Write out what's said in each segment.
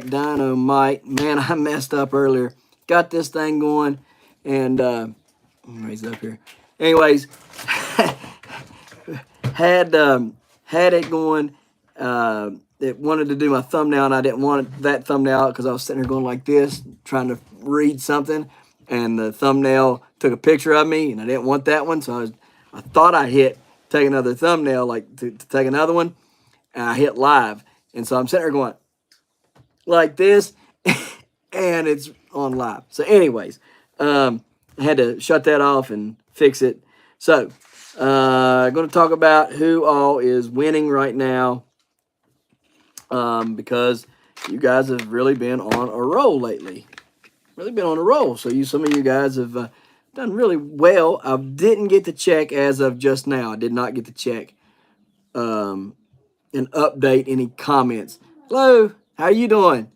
Dynamite. Man, I messed up earlier. Got this thing going, and raise it up here. Anyways, had had it going. It wanted to do my thumbnail, and I didn't want that thumbnail because I was sitting here going like this, trying to read something, and the thumbnail took a picture of me, and I didn't want that one, so I thought I hit take another thumbnail, like to take another one, and I hit live, and so I'm sitting there going like this, and it's on live. So, anyways, I had to shut that off and fix it. So, going to talk about who all is winning right now, because you guys have really been on a roll lately. Really been on a roll. So, some of you guys have done really well. I didn't get to check as of just now. I did not get to check and update any comments. Hello, how you doing?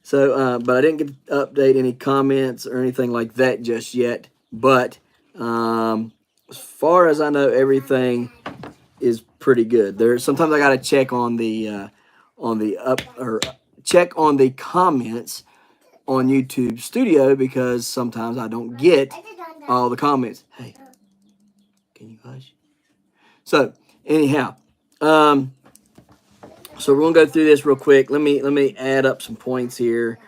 So, but I didn't get to update any comments or anything like that just yet. But as far as I know, everything is pretty good. Sometimes I got to check on the check on the comments on YouTube Studio because sometimes I don't get all the comments. Hey, can you hush? So anyhow, so we're gonna go through this real quick. Let me add up some points here.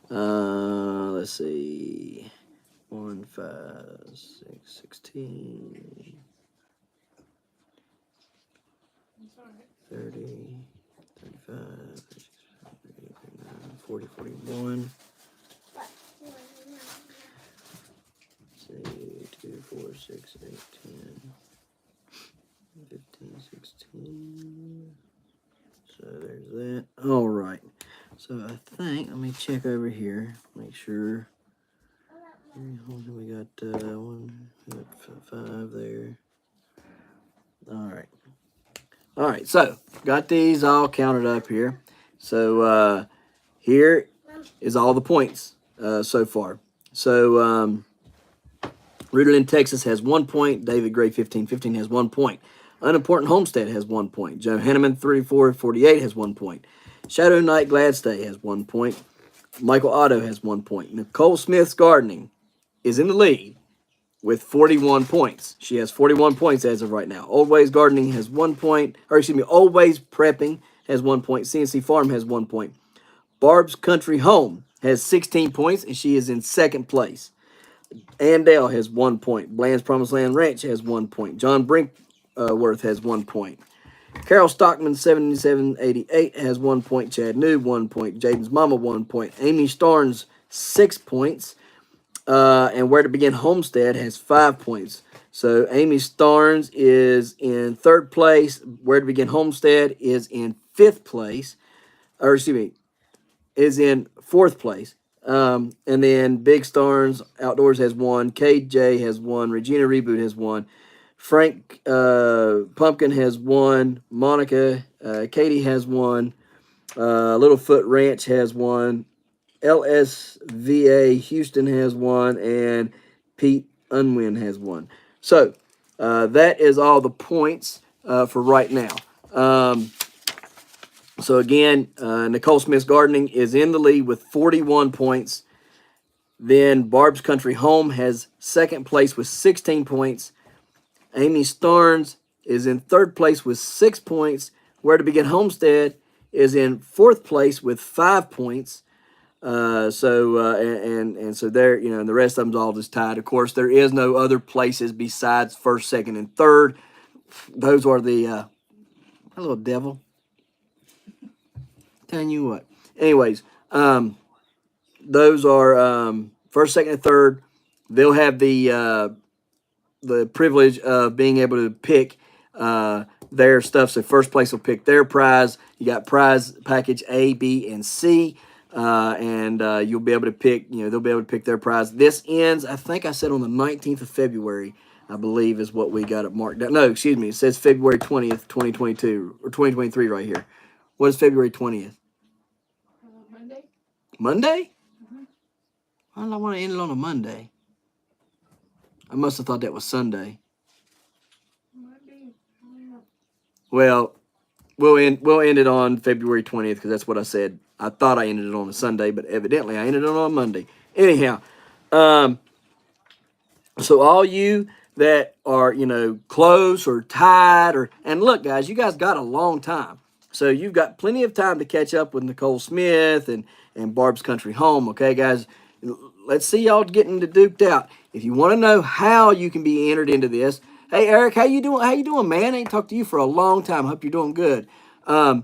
Let's see. 1, 5, 6, 16, 30, 35, 40, 41. Let's see, 2, 4, 6, 8, 10, 15, 16. So there's that. All right. So I think, let me check over here, make sure. We got 5 there. All right. So got these all counted up here. So here is all the points so far. So Ruderland, Texas has 1 point. David Gray 1515 has 1 point. Unimportant Homestead has 1 point. Joe Hanneman 3448 has 1 point. Shadow Knight Gladstay has 1 point. Michael Otto has 1 point. Nicole Smith's Gardening is in the lead with 41 points. She has 41 points as of right now. Old Ways Gardening has 1 point. Old Ways Prepping has 1 point. CNC Farm has 1 point. Barb's Country Home has 16 points, and she is in second place. Andale has 1 point. Bland's Promised Land Ranch has 1 point. John Brinkworth has 1 point. Carol Stockman 7788 has 1 point. Chad New 1 point. Jaden's Mama 1 point. Amy Starnes 6 points. And Where to Begin Homestead has 5 points. So Amy Starnes is in third place. Where to Begin Homestead is in fifth place. Is in fourth place. And then Big Starnes Outdoors has 1. KJ has 1. Regina Reboot has 1. Frank Pumpkin has 1. Monica, Katie has 1. Littlefoot Ranch has 1. LSVA Houston has 1, and Pete Unwin has 1. So that is all the points for right now. So again, Nicole Smith's Gardening is in the lead with 41 points. Then Barb's Country Home has second place with 16 points. Amy Starnes is in third place with 6 points. Where to Begin Homestead is in fourth place with 5 points. So there, and the rest of them's all just tied. Of course, there is no other places besides first, second, and third. Those are the hello, devil. Telling you what. Anyways, those are first, second, and third. They'll have the privilege of being able to pick their stuff. So first place will pick their prize. You got prize package A, B, and C. And you'll be able to pick, they'll be able to pick their prize. This ends, I think I said on the 19th of February, I believe is what we got it marked down. No, excuse me. It says February 20th, 2022, or 2023 right here. What is February 20th? Monday. Monday? Why don't I want to end it on a Monday? I must have thought that was Sunday. Might be. Well, we'll end it on February 20th because that's what I said. I thought I ended it on a Sunday, but evidently I ended it on a Monday. Anyhow, so all you that are, close or tied and look, guys, you guys got a long time. So you've got plenty of time to catch up with Nicole Smith and Barb's Country Home. Okay, guys, let's see y'all getting duped out. If you want to know how you can be entered into this, hey, Eric, how you doing? How you doing, man? I ain't talked to you for a long time. Hope you're doing good. You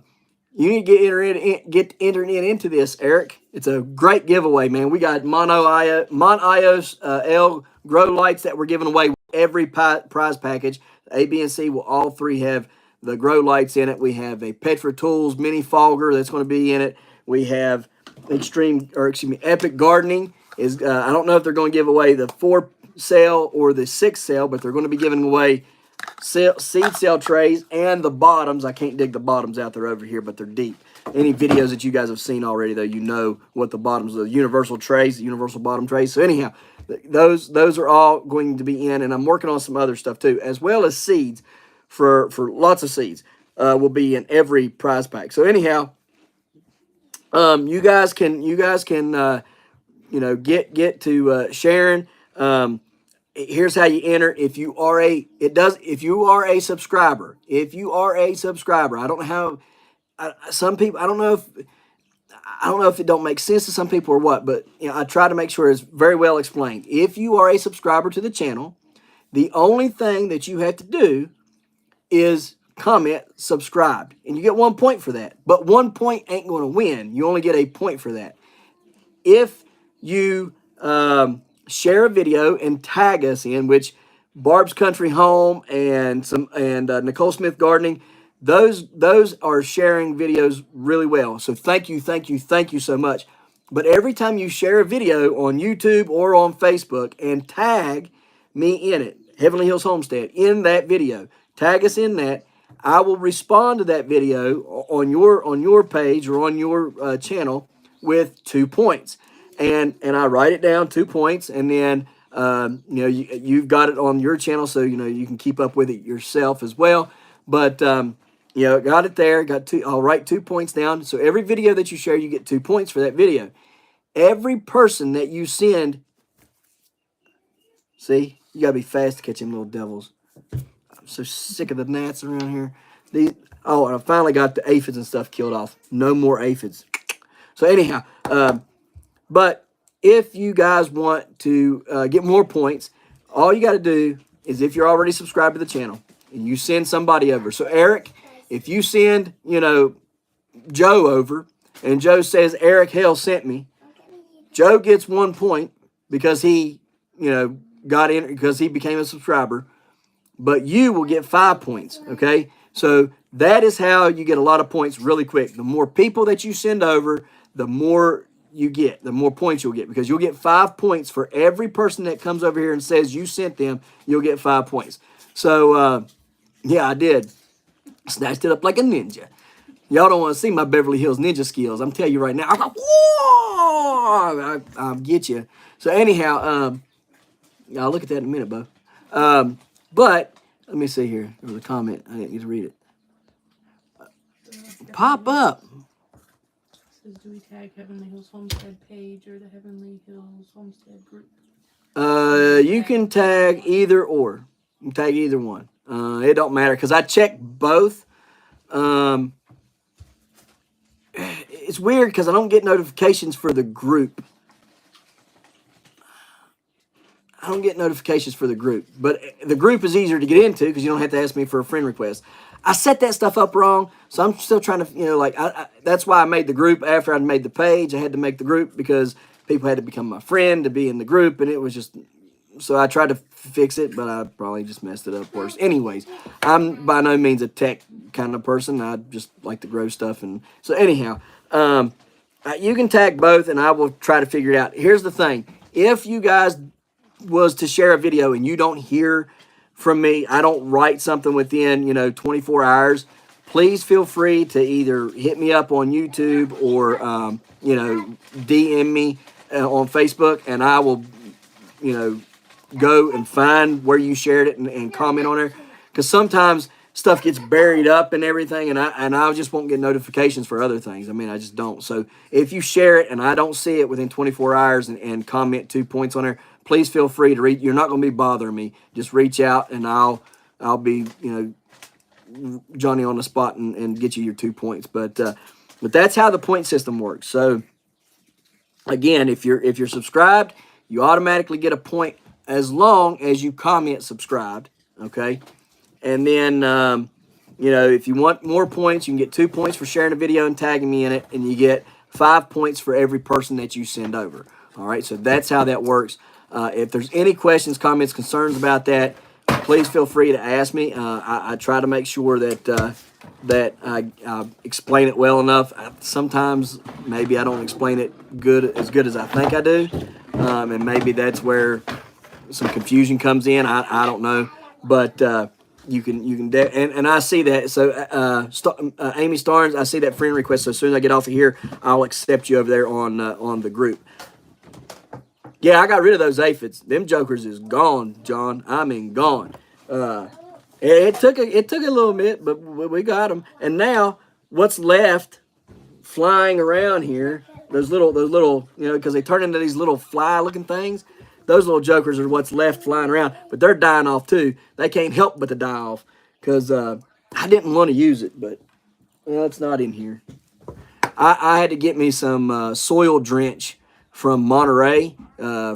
need to get entered into this, Eric. It's a great giveaway, man. We got Mont Ios L grow lights that we're giving away with every prize package. A, B, and C will all three have the grow lights in it. We have a Petra Tools mini fogger that's going to be in it. We have Epic Gardening is. I don't know if they're going to give away the 4 cell or the 6 cell, but they're going to be giving away seed cell trays and the bottoms. I can't dig the bottoms out there over here, but they're deep. Any videos that you guys have seen already, though, you know what the bottoms are, the universal trays, the universal bottom trays. So anyhow, those are all going to be in, and I'm working on some other stuff too, as well as seeds for lots of seeds will be in every prize pack. So anyhow, you guys can get to Sharon. Here's how you enter. If you are a subscriber, I don't know how. Some people, I don't know if it don't make sense to some people or what, but I try to make sure it's very well explained. If you are a subscriber to the channel, the only thing that you have to do is comment subscribed, and you get 1 point for that. But 1 point ain't going to win. You only get a point for that. If you share a video and tag us in, which Barb's Country Home and Nicole Smith Gardening, those are sharing videos really well. So thank you so much. But every time you share a video on YouTube or on Facebook and tag me in it, Heavenly Hills Homestead, in that video, tag us in that, I will respond to that video on your page or on your channel with 2 points. And I write it down, 2 points, and then you've got it on your channel, so you can keep up with it yourself as well. But got it there. I'll write 2 points down. So every video that you share, you get 2 points for that video. Every person that you send, see, you gotta be fast to catch them little devils. I'm so sick of the gnats around here. And I finally got the aphids and stuff killed off. No more aphids. So anyhow, but if you guys want to get more points, all you got to do is, if you're already subscribed to the channel and you send somebody over. So Eric, if you send, Joe over, and Joe says Eric Hale sent me, Joe gets 1 point because he, got in because he became a subscriber. But you will get 5 points. Okay, so that is how you get a lot of points really quick. The more people that you send over, the more you get, the more points you'll get, because you'll get 5 points for every person that comes over here and says you sent them. You'll get 5 points. So yeah, I did. Snatched it up like a ninja. Y'all don't want to see my Beverly Hills Ninja skills. I'm telling you right now. I'm like, whoa! I'll get you. So anyhow, I'll look at that in a minute, Bo. But let me see here. There was a comment. I didn't get to read it. Pop up. Says, do we tag Heavenly Hills Homestead page or the Heavenly Hills Homestead group? You can tag either or. You can tag either one. It don't matter because I checked both. It's weird because I don't get notifications for the group. I don't get notifications for the group, but the group is easier to get into because you don't have to ask me for a friend request. I set that stuff up wrong, so I'm still trying to, that's why I made the group after I'd made the page. I had to make the group because people had to become my friend to be in the group, and it was just, so I tried to fix it, but I probably just messed it up worse. Anyways, I'm by no means a tech kind of person. I just like to grow stuff, and so anyhow, you can tag both, and I will try to figure it out. Here's the thing. If you guys was to share a video and you don't hear from me, I don't write something within 24 hours, please feel free to either hit me up on YouTube or DM me on Facebook, and I will go and find where you shared it and comment on there, because sometimes stuff gets buried up and everything, and I just won't get notifications for other things. I mean, I just don't. So if you share it and I don't see it within 24 hours and comment 2 points on there, please feel free to read. You're not going to be bothering me. Just reach out and I'll be, Johnny on the spot and get you your 2 points. But that's how the point system works. So again, if you're subscribed, you automatically get a point as long as you comment subscribed. Okay. And then, if you want more points, you can get 2 points for sharing a video and tagging me in it, and you get 5 points for every person that you send over. All right, so that's how that works. If there's any questions, comments, concerns about that, please feel free to ask me. I try to make sure that I explain it well enough. Sometimes maybe I don't explain it as good as I think I do, and maybe that's where some confusion comes in. I don't know, but you can and I see that. So Amy Starnes, I see that friend request. So as soon as I get off of here, I'll accept you over there on the group. Yeah, I got rid of those aphids. Them jokers is gone, John. I mean, gone. It took a little bit, but we got them. And now, what's left flying around here? Those little, because they turn into these little fly-looking things. Those little jokers are what's left flying around, but they're dying off too. They can't help but to die off because I didn't want to use it, but it's not in here. I had to get me some soil drench from Monterey,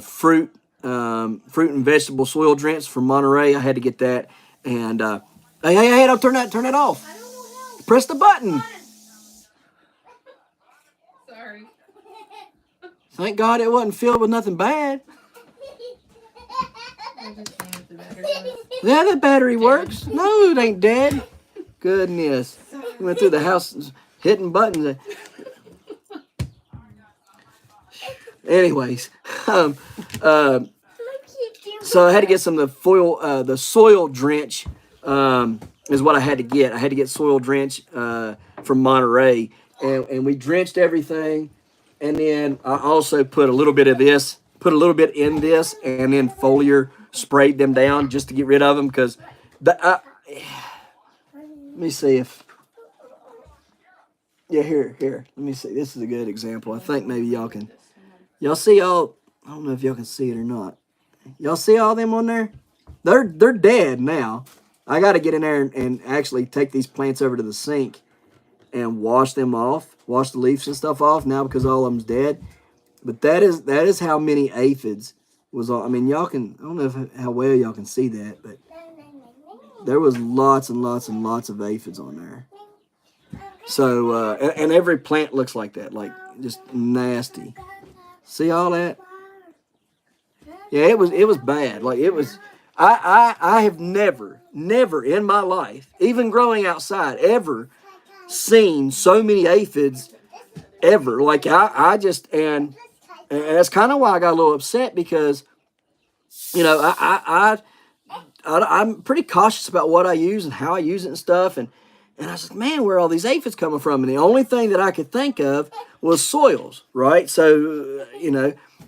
fruit and vegetable soil drench from Monterey. I had to get that, and hey, don't turn that off. Press the button. Sorry. Thank God it wasn't filled with nothing bad. Yeah, the battery works. No, it ain't dead. Goodness. We went through the house hitting buttons. Anyways, so I had to get some of the soil drench is what I had to get. I had to get soil drench from Monterey, and we drenched everything, and then I also put a little bit in this, and then foliar sprayed them down just to get rid of them because let me see if. Yeah, here. Let me see. This is a good example. I think maybe y'all see all. I don't know if y'all can see it or not. Y'all see all them on there? They're dead now. I got to get in there and actually take these plants over to the sink and wash them off, wash the leaves and stuff off now because all of them's dead. But that is how many aphids was on. I mean, y'all can. I don't know how well y'all can see that, but there was lots and lots and lots of aphids on there. So and every plant looks like that, like just nasty. See all that? Yeah, it was bad. Like it was. I have never in my life, even growing outside, ever seen so many aphids ever. Like I just and that's kind of why I got a little upset because I'm pretty cautious about what I use and how I use it and stuff and I was like, man, where are all these aphids coming from? And the only thing that I could think of was soils, right? So,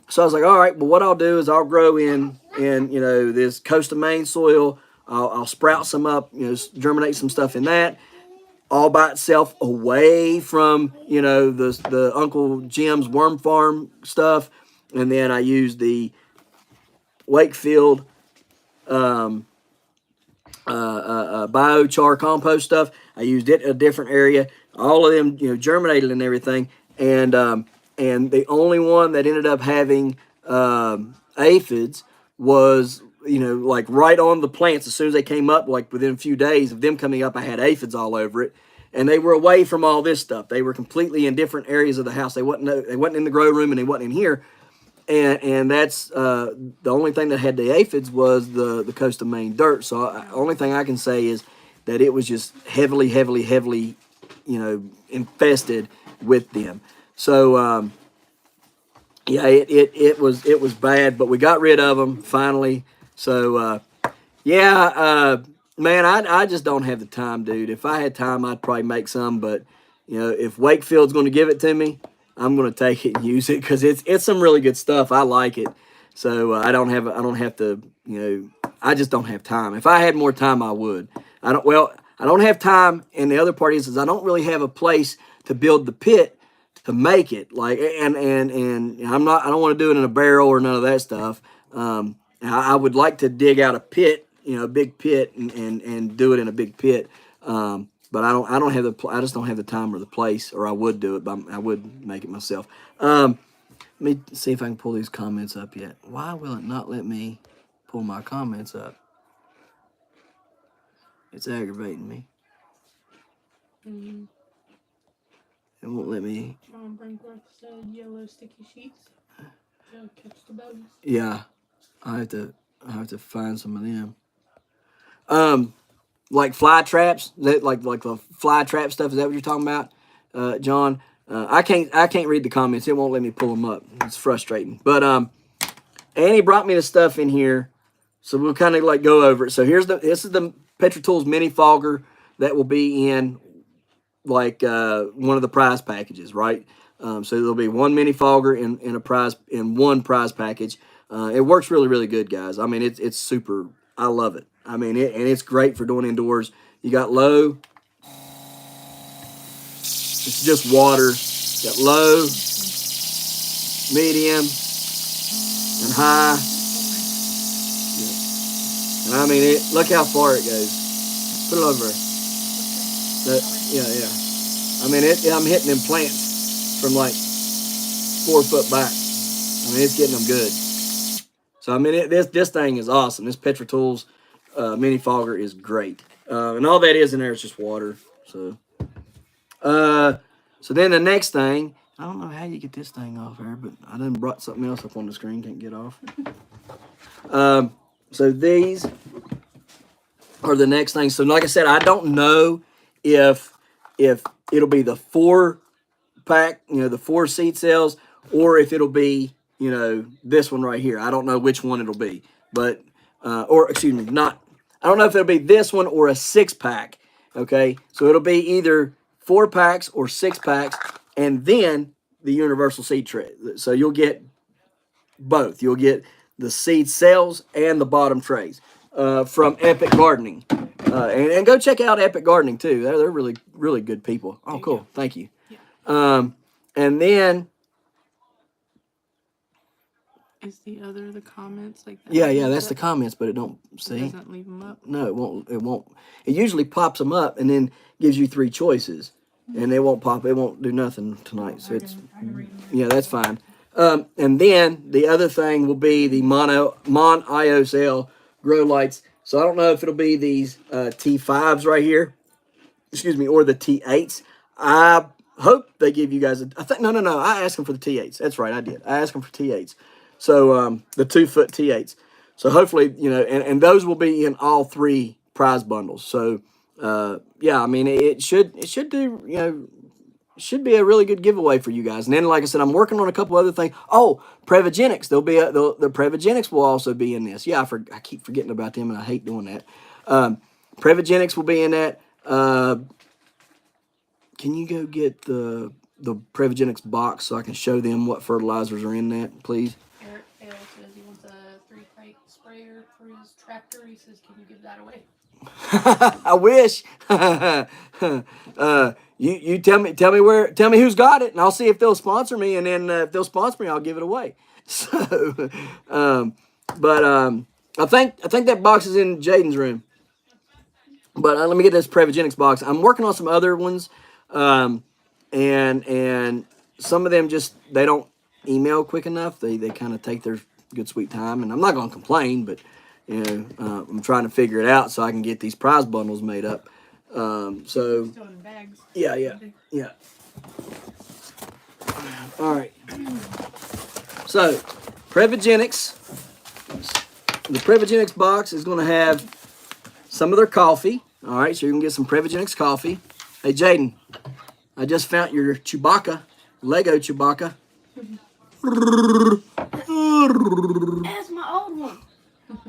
so I was like, all right, well, what I'll do is I'll grow in this Coast of Maine soil. I'll sprout some up, germinate some stuff in that, all by itself, away from, the Uncle Jim's worm farm stuff. And then I use the Wakefield biochar compost stuff. I used it in a different area. All of them, germinated and everything. And the only one that ended up having aphids was, like right on the plants. As soon as they came up, like within a few days of them coming up, I had aphids all over it. And they were away from all this stuff. They were completely in different areas of the house. They wasn't in the grow room and they wasn't in here. And that's the only thing that had the aphids was the Coast of Maine dirt. So the only thing I can say is that it was just heavily, infested with them. So yeah, it was bad, but we got rid of them finally. So man, I just don't have the time, dude. If I had time, I'd probably make some. But if Wakefield's going to give it to me, I'm going to take it and use it because it's some really good stuff. I like it. So I don't have to, I just don't have time. If I had more time, I would. I don't have time, and the other part is I don't really have a place to build the pit to make it. Like, and I don't want to do it in a barrel or none of that stuff. I would like to dig out a pit, a big pit, and do it in a big pit. But I don't have I just don't have the time or the place, or I would do it, but I would make it myself. Let me see if I can pull these comments up yet. Why will it not let me pull my comments up? It's aggravating me. It won't let me. Brinkworth said yellow sticky sheets. They'll catch the bugs. Yeah, I have to find some of them. Like fly traps, like the fly trap stuff. Is that what you're talking about, John? I can't read the comments. It won't let me pull them up. It's frustrating. But Annie brought me the stuff in here, so we'll kind of like go over it. So this is the Petra Tools mini fogger that will be in like one of the prize packages, right? So there'll be one mini fogger in one prize package. It works really, really good, guys. I mean, it's super. I love it. I mean, and it's great for doing indoors. You got low. It's just water. You got low, medium, and high. Yeah. And I mean, look how far it goes. Put it over. Yeah. I mean, I'm hitting them plants from like 4 foot back. I mean, it's getting them good. So I mean, this thing is awesome. This Petra Tools mini fogger is great, and all that is in there is just water. So then the next thing, I don't know how you get this thing off here, but I done brought something else up on the screen. Can't get off. So these are the next thing. So like I said, I don't know if it'll be the 4-pack, the 4 seed cells, or if it'll be, this one right here. I don't know which one it'll be, but, or excuse me, I don't know if it'll be this one or a 6-pack. Okay. So it'll be either 4 packs or 6 packs, and then the universal seed tray. So you'll get both. You'll get the seed cells and the bottom trays from Epic Gardening. And go check out Epic Gardening too. They're really, really good people. Oh, cool. Thank you. Yeah. And then is the comments like that? Yeah, that's the comments, but it don't see. It doesn't leave them up. No, it won't. It usually pops them up and then gives you 3 choices, and it won't do nothing tonight. So yeah, that's fine. And then the other thing will be the Mon IOSL grow lights. So I don't know if it'll be these T5s right here, or the T8s. I hope they give you guys no. I asked them for the T8s. That's right, I did. I asked them for T8s. So the 2-foot T8s. So hopefully, and those will be in all 3 prize bundles. So yeah, I mean, it should do, should be a really good giveaway for you guys. And then, like I said, I'm working on a couple other things. Oh, Previgenics. The Previgenics will also be in this. Yeah, I keep forgetting about them, and I hate doing that. Previgenics will be in that. Can you go get the Previgenics box so I can show them what fertilizers are in that, please? Eric says he wants a 3-plate sprayer for his tractor. He says, can you give that away? I wish. You tell me who's got it, and I'll see if they'll sponsor me, and then if they'll sponsor me, I'll give it away. So, I think that box is in Jaden's room. But let me get this Previgenics box. I'm working on some other ones, and some of them just they don't email quick enough. They kind of take their good sweet time, and I'm not going to complain, but I'm trying to figure it out so I can get these prize bundles made up. So Still in bags. yeah. All right. So Previgenics, the Previgenics box is going to have some of their coffee. All right, so you can get some Previgenics coffee. Hey, Jaden, I just found your Chewbacca, Lego Chewbacca. That's my old one.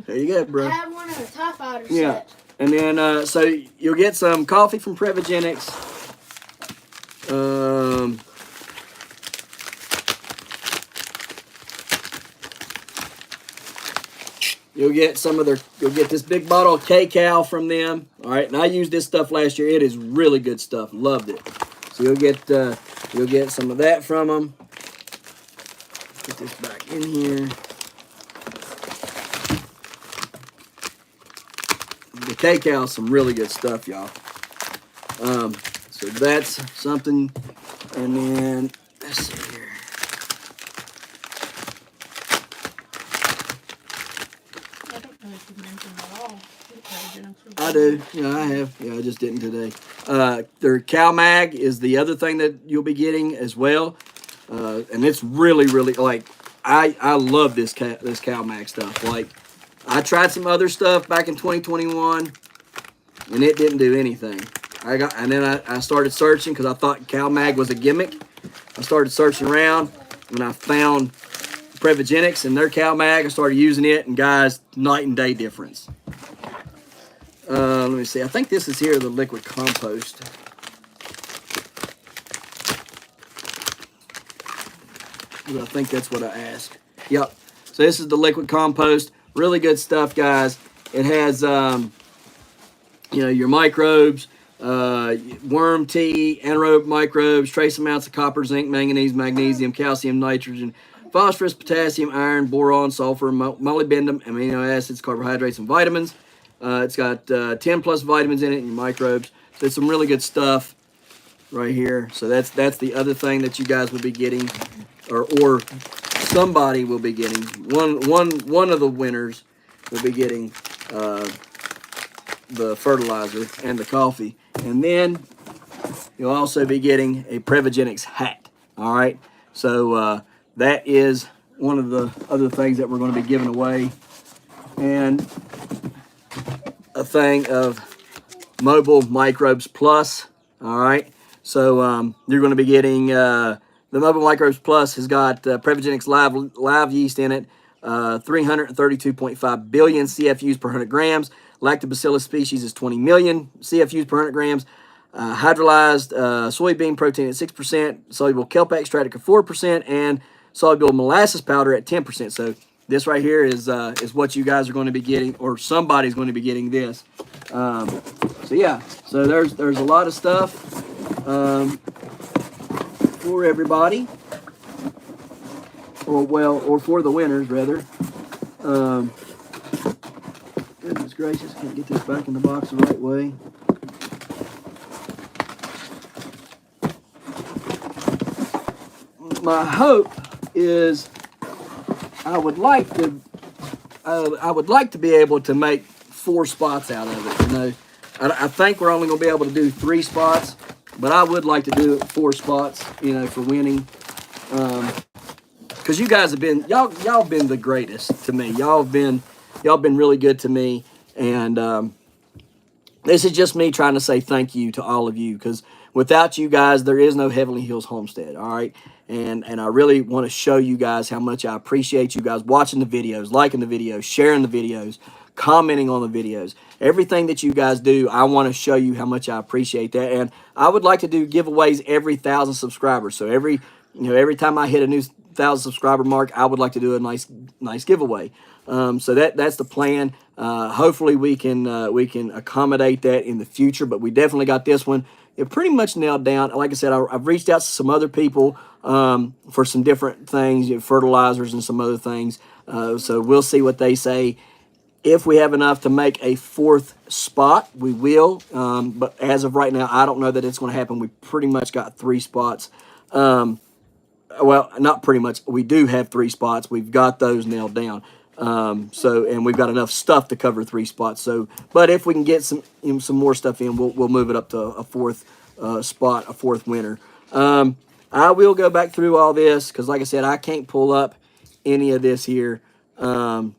There you go, bro. I had one in a TIE Fighter set. Yeah, and then so you'll get some coffee from Previgenics. You'll get this big bottle of K-Cal from them. All All right, and I used this stuff last year. It is really good stuff. Loved it. So you'll get some of that from them. Put this back in here. The Cacao is some really good stuff, y'all. So that's something. And then let's see here. I don't know if you mentioned at all. I do. Yeah, I have. Yeah, I just didn't today. Their Cow Mag is the other thing that you'll be getting as well. And it's really, really, like, I love this Cow Mag stuff. Like, I tried some other stuff back in 2021, and it didn't do anything. And then I started searching because I thought Cow Mag was a gimmick. I started searching around, and I found Prevogenics and their Cow Mag. I started using it, and guys, night and day difference. Let me see. I think this is here, the liquid compost. I think that's what I asked. Yep. So this is the liquid compost. Really good stuff, guys. It has, your microbes, worm tea, anaerobic microbes, trace amounts of copper, zinc, manganese, magnesium, calcium, nitrogen, phosphorus, potassium, iron, boron, sulfur, molybdenum, amino acids, carbohydrates, and vitamins. It's got 10 plus vitamins in it and your microbes. So it's some really good stuff right here. So that's the other thing that you guys will be getting, or somebody will be getting. One of the winners will be getting the fertilizer and the coffee. And then you'll also be getting a Prevogenics hat. All right. So that is one of the other things that we're going to be giving away. And a thing of Mobile Microbes Plus. All right. So you're going to be getting the Mobile Microbes Plus has got Prevogenics live yeast in it, 332.5 billion CFUs per 100 grams. Lactobacillus species is 20 million CFUs per 100 grams. Hydrolyzed soybean protein at 6%, soluble kelp extract at 4%, and soluble molasses powder at 10%. So this right here is what you guys are going to be getting, or somebody's going to be getting this. So yeah, so there's a lot of stuff for everybody, or for the winners rather. Goodness gracious, can't get this back in the box the right way. My hope is I would like to be able to make 4 spots out of it. You know, I think we're only going to be able to do 3 spots, but I would like to do 4 spots. You know, for winning, because you guys have been y'all been the greatest to me. Y'all been really good to me, and this is just me trying to say thank you to all of you, because without you guys, there is no Heavenly Hills Homestead. All right. And I really want to show you guys how much I appreciate you guys watching the videos, liking the videos, sharing the videos, commenting on the videos. Everything that you guys do, I want to show you how much I appreciate that. And I would like to do giveaways every 1,000 subscribers. So every time I hit a new 1,000 subscriber mark, I would like to do a nice giveaway. So that's the plan. Hopefully we can accommodate that in the future, but we definitely got this one pretty much nailed down. Like I said, I've reached out to some other people for some different things, fertilizers and some other things. So we'll see what they say. If we have enough to make a 4th spot, we will. But as of right now, I don't know that it's going to happen. We pretty much got 3 spots. Well, not pretty much. We do have 3 spots. We've got those nailed down. And we've got enough stuff to cover 3 spots. So, but if we can get some more stuff in, we'll move it up to a 4th spot, a 4th winner. I will go back through all this because, like I said, I can't pull up any of this here, and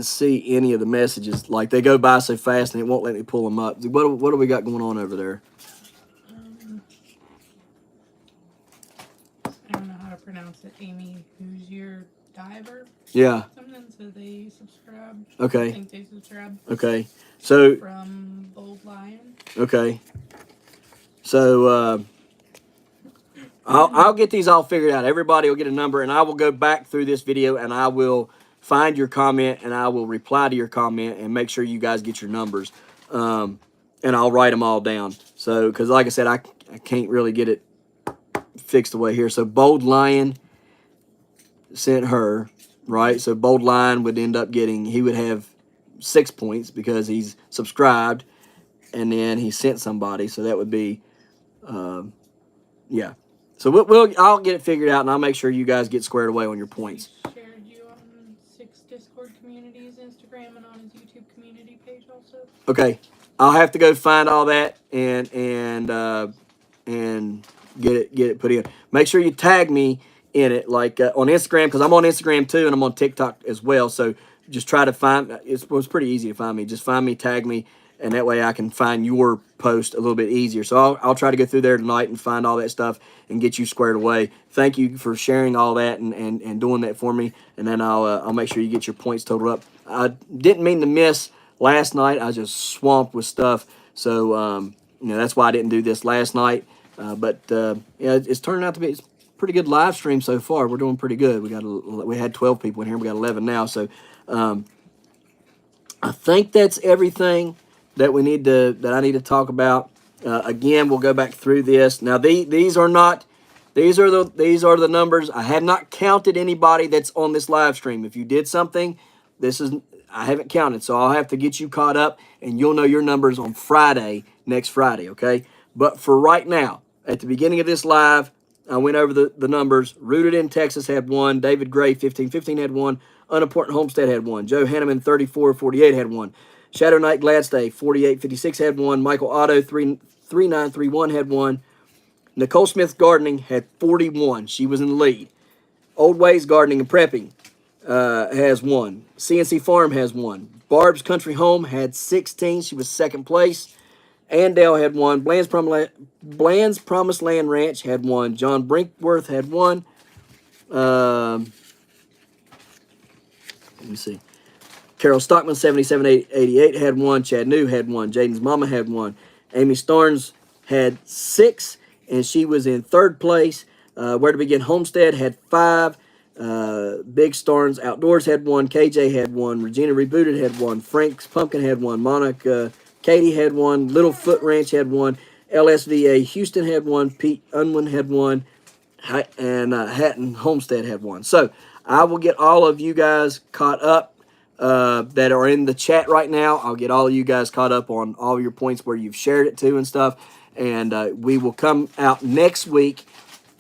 see any of the messages. Like, they go by so fast and it won't let me pull them up. What do we got going on over there? I don't know how to pronounce it. Amy, who's your diver? Yeah. Something, so they subscribe. Okay. I think they subscribe. Okay. So. From Bold Lion. Okay. So I'll get these all figured out. Everybody will get a number, and I will go back through this video, and I will find your comment, and I will reply to your comment and make sure you guys get your numbers. And I'll write them all down. So, because like I said, I can't really get it fixed away here. So, Bold Lion sent her, right? So, Bold Lion would end up getting, he would have 6 points because he's subscribed, and then he sent somebody. So, that would be, yeah. So, I'll get it figured out, and I'll make sure you guys get squared away on your points. He shared you on 6 Discord communities, Instagram, and on his YouTube community page also. Okay. I'll have to go find all that and get it put in. Make sure you tag me in it, like on Instagram, because I'm on Instagram too, and I'm on TikTok as well. So just try to find. It's pretty easy to find me. Just find me, tag me, and that way I can find your post a little bit easier. So I'll try to go through there tonight and find all that stuff and get you squared away. Thank you for sharing all that and doing that for me. And then I'll make sure you get your points totaled up. I didn't mean to miss last night. I was just swamped with stuff. So that's why I didn't do this last night. But it's turning out to be a pretty good live stream so far. We're doing pretty good. We had 12 people in here. We got 11 now. So I think that's everything that I need to talk about. Again, we'll go back through this. Now these are the numbers. I have not counted anybody that's on this live stream. If you did something, I haven't counted, so I'll have to get you caught up, and you'll know your numbers on next Friday, okay? But for right now, at the beginning of this live, I went over the numbers. Rooted in Texas had 1. David Gray, 1515 had 1. Unimportant Homestead had 1. Joe Hanneman, 3448 had 1. Shadow Knight Gladstay, 4856 had 1. Michael Otto, 3931 had 1. Nicole Smith Gardening had 41. She was in the lead. Old Ways Gardening and Prepping has 1. CNC Farm has 1. Barb's Country Home had 16. She was second place. Andale had 1. Bland's Promised Land Ranch had 1. John Brinkworth had 1. Let me see. Carol Stockman, 7788 had 1. Chad New had 1. Jaden's Mama had 1. Amy Starnes had 6, and she was in third place. Where to Begin Homestead had 5. Big Starnes Outdoors had 1. KJ had 1. Regina Rebooted had 1. Frank's Pumpkin had 1. Monica Katie had 1. Littlefoot Ranch had 1. LSVA Houston had 1. Pete Unwin had 1. And Hatton Homestead had 1. So I will get all of you guys caught up that are in the chat right now. I'll get all of you guys caught up on all your points where you've shared it to and stuff. And we will come out next week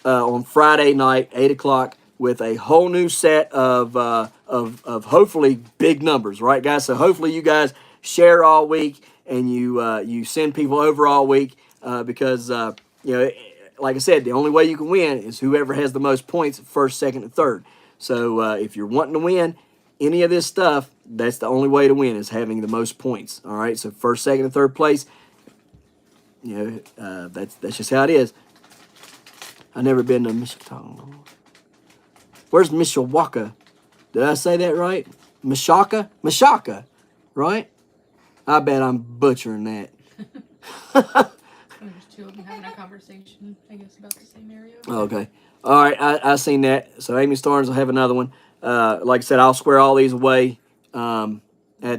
on Friday night, 8 o'clock, with a whole new set of hopefully big numbers, right, guys? So hopefully you guys share all week and you send people over all week because like I said, the only way you can win is whoever has the most points first, second, and third. So if you're wanting to win any of this stuff, that's the only way to win is having the most points. All right, so first, second, and third place. That's just how it is. I've never been to Mishawaka. Where's Mishawaka? Did I say that right? Mishawaka, right? I bet I'm butchering that. There's 2 of them having a conversation, I guess, about the same area. Okay. All right, I seen that. So Amy Starnes will have another one. Like I said, I'll square all these away at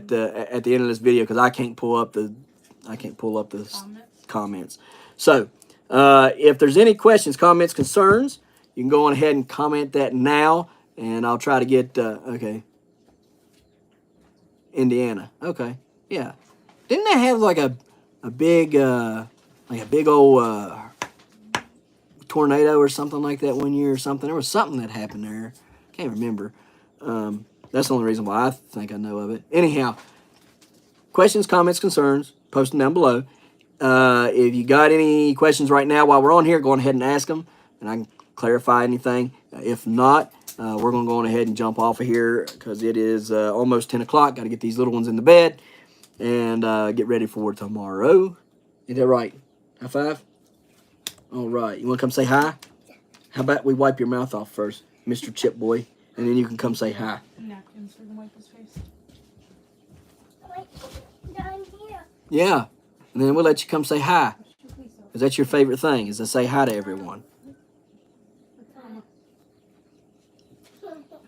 the end of this video because I can't pull up the comments. So if there's any questions, comments, concerns, you can go on ahead and comment that now, and I'll try to get okay. Indiana. Okay. Yeah. Didn't they have like a big old tornado or something like that one year or something? There was something that happened there. Can't remember. That's the only reason why I think I know of it. Anyhow, questions, comments, concerns, post them down below. If you got any questions right now while we're on here, go on ahead and ask them, and I can clarify anything. If not, we're going to go on ahead and jump off of here because it is almost 10 o'clock. Got to get these little ones in the bed and get ready for tomorrow. Is that right? High five? All right. You want to come say hi? How about we wipe your mouth off first, Mr. Chip Boy, and then you can come say hi. Napkins for the wipe his face. Down here. Yeah. And then we'll let you come say hi. Because that's your favorite thing, is to say hi to everyone.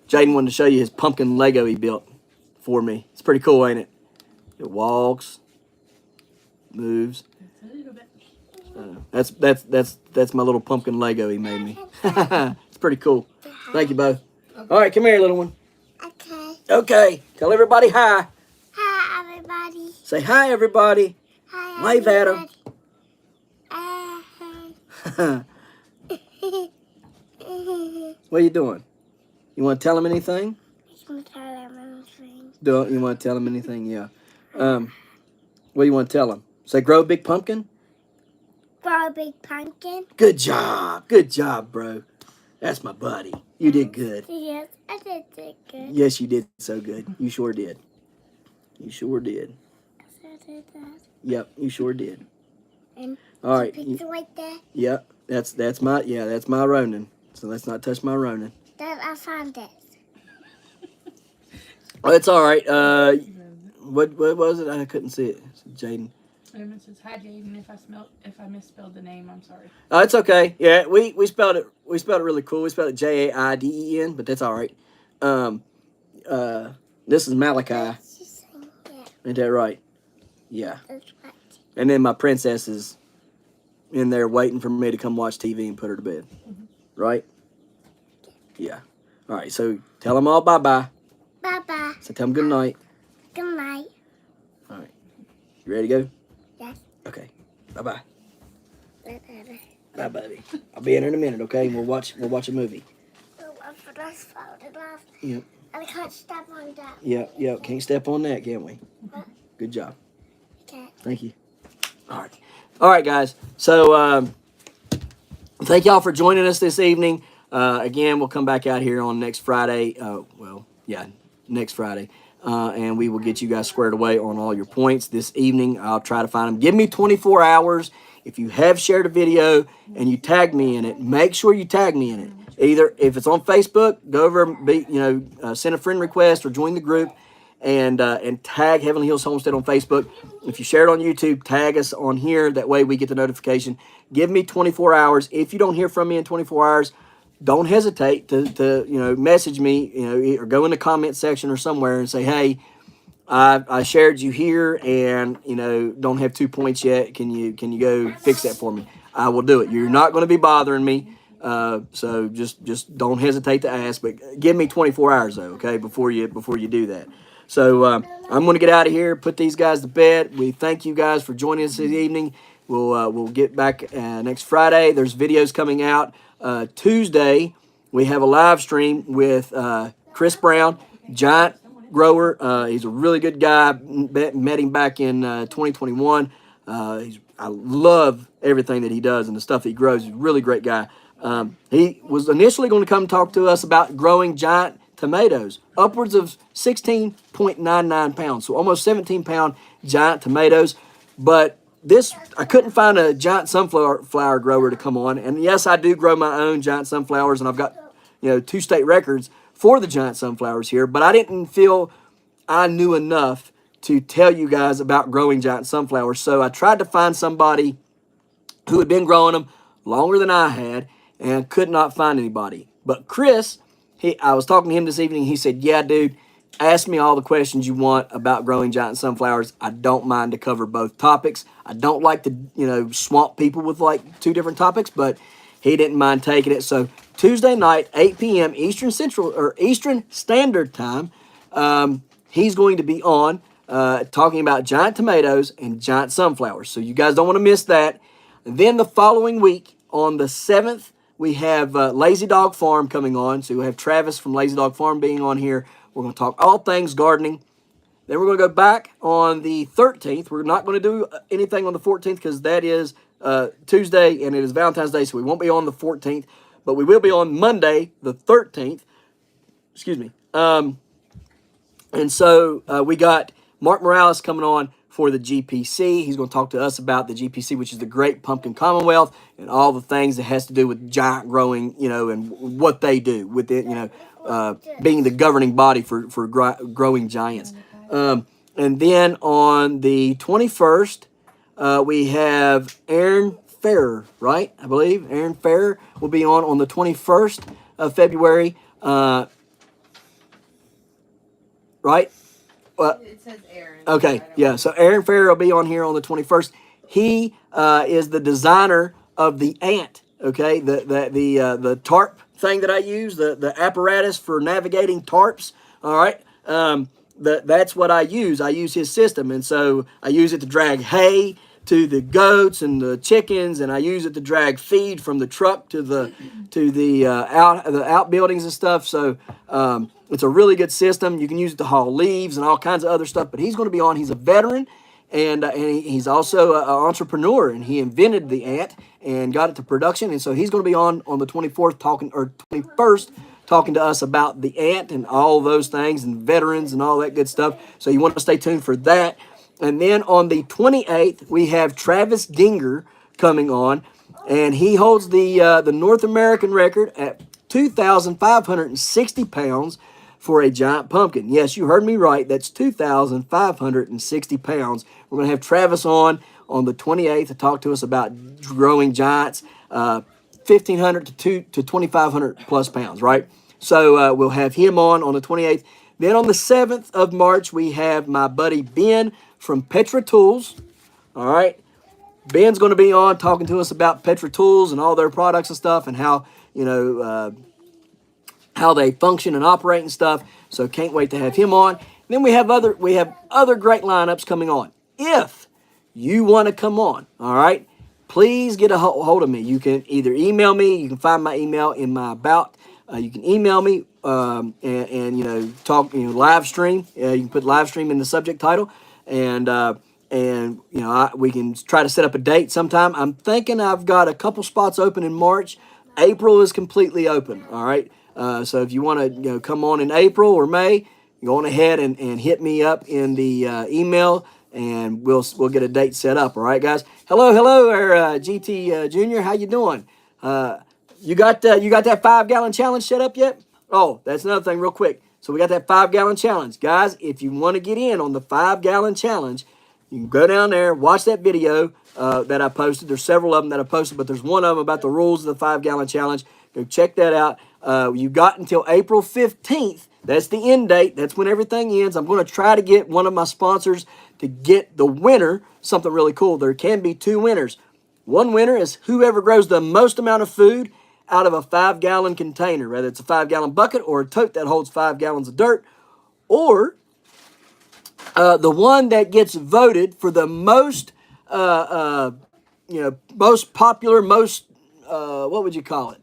Jaden wanted to show you his pumpkin Lego he built for me. It's pretty cool, ain't it? It walks, moves. It's a little bit. That's my little pumpkin Lego he made me. It's pretty cool. Thank you both. All right, come here, little one. Okay. Okay, tell everybody hi. Hi, everybody. Say hi, everybody. Hi, Wave at 'em. What are you doing? You want to tell them anything? Do you want to tell them anything? Yeah. What do you want to tell them? Say, grow a big pumpkin. Grow a big pumpkin. Good job. Good job, bro. That's my buddy. You did good. Yes, I did good. Yes, you did so good. You sure did. You sure did. I did that. Yep, you sure did. And All right. picture like that. Yep, that's my Ronin. So let's not touch my Ronin. That I found it. Oh, it's all right. What was it? I couldn't see it. Jaden. It says, hi, Jaden. If I misspelled the name, I'm sorry. Oh, it's okay. Yeah, we spelled it. We spelled it really cool. We spelled it Jaiden, but that's all right. This is Malachi. Ain't that right? Yeah. That's right. And then my princess is in there waiting for me to come watch TV and put her to bed. Right? Yeah. All right. So tell them all bye bye. Bye bye. So tell them good night. Good night. All right. You ready to go? Yes. Okay. Bye bye. Bye bye. Bye, baby. I'll be in a minute. Okay. We'll watch a movie. Yep. I can't step on that. Yep. Can't step on that, can we? Good job. Okay. Thank you. All right, guys. So thank y'all for joining us this evening. Again, we'll come back out here on next Friday. Next Friday. And we will get you guys squared away on all your points. This evening, I'll try to find them. Give me 24 hours. If you have shared a video and you tag me in it, make sure you tag me in it. Either if it's on Facebook, go over, send a friend request or join the group and tag Heavenly Hills Homestead on Facebook. If you share it on YouTube, tag us on here. That way we get the notification. Give me 24 hours. If you don't hear from me in 24 hours, don't hesitate to message me, or go in the comment section or somewhere and say, hey, I shared you here and, don't have 2 points yet. Can you go fix that for me? I will do it. You're not going to be bothering me. So just don't hesitate to ask, but give me 24 hours though, okay, before you do that. So I'm going to get out of here, put these guys to bed. We thank you guys for joining us this evening. We'll get back next Friday. There's videos coming out. Tuesday, we have a live stream with Chris Brown, giant grower. He's a really good guy. Met him back in 2021. I love everything that he does and the stuff that he grows. He's a really great guy. He was initially going to come talk to us about growing giant tomatoes, upwards of 16.99 pounds, so almost 17-pound giant tomatoes. But I couldn't find a giant sunflower grower to come on. And yes, I do grow my own giant sunflowers, and I've got 2 state records for the giant sunflowers here. But I didn't feel I knew enough to tell you guys about growing giant sunflowers. So I tried to find somebody who had been growing them longer than I had, and could not find anybody. But Chris, I was talking to him this evening. He said, yeah, dude, ask me all the questions you want about growing giant sunflowers. I don't mind to cover both topics. I don't like to, swamp people with like 2 different topics, but he didn't mind taking it. So Tuesday night, 8 p.m. Eastern Standard Time, he's going to be on talking about giant tomatoes and giant sunflowers. So you guys don't want to miss that. And then the following week, on the 7th, we have Lazy Dog Farm coming on. So we'll have Travis from Lazy Dog Farm being on here. We're going to talk all things gardening. Then we're going to go back on the 13th. We're not going to do anything on the 14th because that is Tuesday and it is Valentine's Day, so we won't be on the 14th. But we will be on Monday, the 13th. Excuse me. And so we got Mark Morales coming on for the GPC. He's going to talk to us about the GPC, which is the Great Pumpkin Commonwealth, and all the things that has to do with giant growing, and what they do with it, being the governing body for growing giants. And then on the 21st, we have Aaron Farrer, right? I believe Aaron Farrer will be on the 21st of February. right? It says Aaron. Okay, yeah. So Aaron Farrer will be on here on the 21st. He is the designer of the ant. Okay, the tarp thing that I use, the apparatus for navigating tarps. All right, that's what I use. I use his system, and so I use it to drag hay to the goats and the chickens, and I use it to drag feed from the truck to the outbuildings and stuff. So it's a really good system. You can use it to haul leaves and all kinds of other stuff. But he's going to be on. He's a veteran, and he's also an entrepreneur, and he invented the ant and got it to production. And so he's going to be on the 24th talking, or 21st, talking to us about the ant and all those things and veterans and all that good stuff. So you want to stay tuned for that. And then on the 28th, we have Travis Dinger coming on, and he holds the North American record at 2,560 pounds for a giant pumpkin. Yes, you heard me right. That's 2,560 pounds. We're going to have Travis on the 28th to talk to us about growing giants, 1,500 to 2,500 plus pounds, right? So we'll have him on the 28th. Then on the 7th of March, we have my buddy Ben from Petra Tools. All right. Ben's going to be on talking to us about Petra Tools and all their products and stuff, and how, how they function and operate and stuff. So can't wait to have him on. Then we have other great lineups coming on. If you want to come on, all right, please get a hold of me. You can either email me. You can find my email in my about. You can email me and talk, live stream. You can put live stream in the subject title, and we can try to set up a date sometime. I'm thinking I've got a couple spots open in March. April is completely open. All right. So if you want to come on in April or May, go on ahead and hit me up in the email, and we'll get a date set up. All right, guys. Hello, GT Junior. How you doing? You got that 5-gallon challenge set up yet? Oh, that's another thing real quick. So we got that 5-gallon challenge. Guys, if you want to get in on the 5-gallon challenge, you can go down there, watch that video that I posted. There's several of them that I posted, but there's one of them about the rules of the 5-gallon challenge. Go check that out. You got until April 15th. That's the end date. That's when everything ends. I'm going to try to get one of my sponsors to get the winner something really cool. There can be 2 winners. One winner is whoever grows the most amount of food out of a 5-gallon container, whether it's a 5-gallon bucket or a tote that holds 5 gallons of dirt, or the one that gets voted for the most, most popular, most, what would you call it?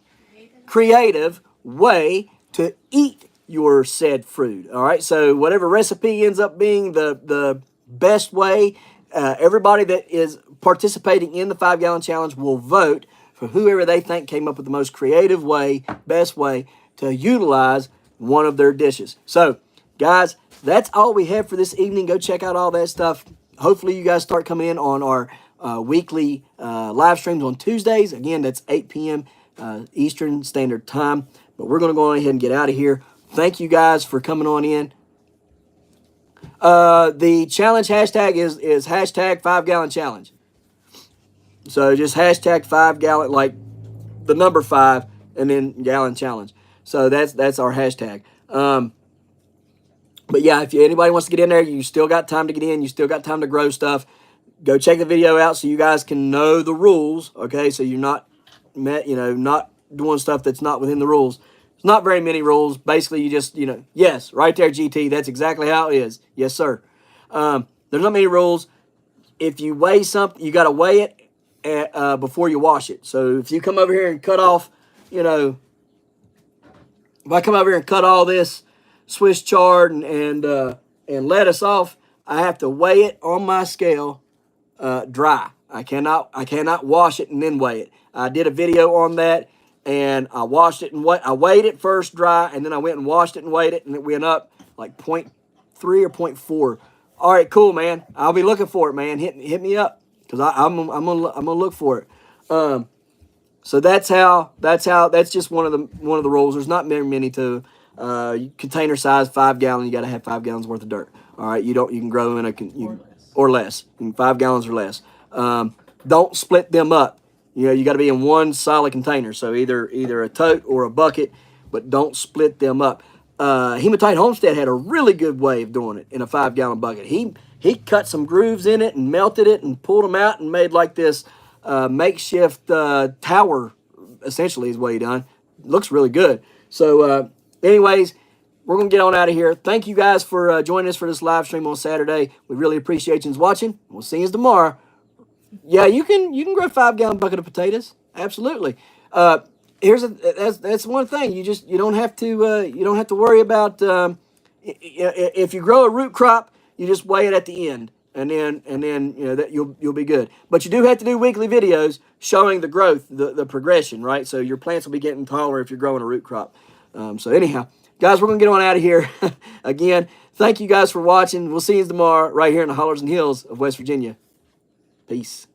Creative way to eat your said food. All right. So whatever recipe ends up being the best way, everybody that is participating in the 5-gallon challenge will vote for whoever they think came up with the most creative way, best way to utilize one of their dishes. So, guys, that's all we have for this evening. Go check out all that stuff. Hopefully, you guys start coming in on our weekly live streams on Tuesdays. Again, that's 8 p.m. Eastern Standard Time. But we're going to go ahead and get out of here. Thank you guys for coming on in. The challenge hashtag is hashtag 5-gallon challenge. So just hashtag 5-gallon, like the number 5, and then gallon challenge. So that's our hashtag. But yeah, if anybody wants to get in there, you still got time to get in. You still got time to grow stuff. Go check the video out so you guys can know the rules. Okay, so you're not not doing stuff that's not within the rules. There's not very many rules. Basically, you just yes, right there, GT. That's exactly how it is. Yes, sir. There's not many rules. If you weigh something, you got to weigh it before you wash it. So if you come over here and cut off, if I come over here and cut all this Swiss chard and lettuce off, I have to weigh it on my scale dry. I cannot wash it and then weigh it. I did a video on that, and I washed it and I weighed it first dry, and then I went and washed it and weighed it, and it went up like 0.3 or 0.4. All right, cool, man. I'll be looking for it, man. Hit me up. Because I'm gonna look for it. So that's just one of the rules. There's not very many to container size 5-gallon. You got to have 5 gallons worth of dirt. All right, you can grow in or less. 5 gallons or less. Don't split them up. You got to be in one solid container. So either a tote or a bucket, but don't split them up. Hematite Homestead had a really good way of doing it in a 5-gallon bucket. He cut some grooves in it and melted it and pulled them out and made like this makeshift tower, essentially is what he done. Looks really good. So anyways, we're going to get on out of here. Thank you guys for joining us for this live stream on Saturday. We really appreciate you watching. We'll see you tomorrow. Yeah, you can grow a 5-gallon bucket of potatoes. Absolutely. That's one thing. You don't have to worry about if you grow a root crop, you just weigh it at the end, and then that you'll be good. But you do have to do weekly videos showing the growth, the progression, right? So your plants will be getting taller if you're growing a root crop. So anyhow, guys, we're gonna get on out of here. Again, thank you guys for watching. We'll see you tomorrow right here in the hollers and hills of West Virginia. Peace.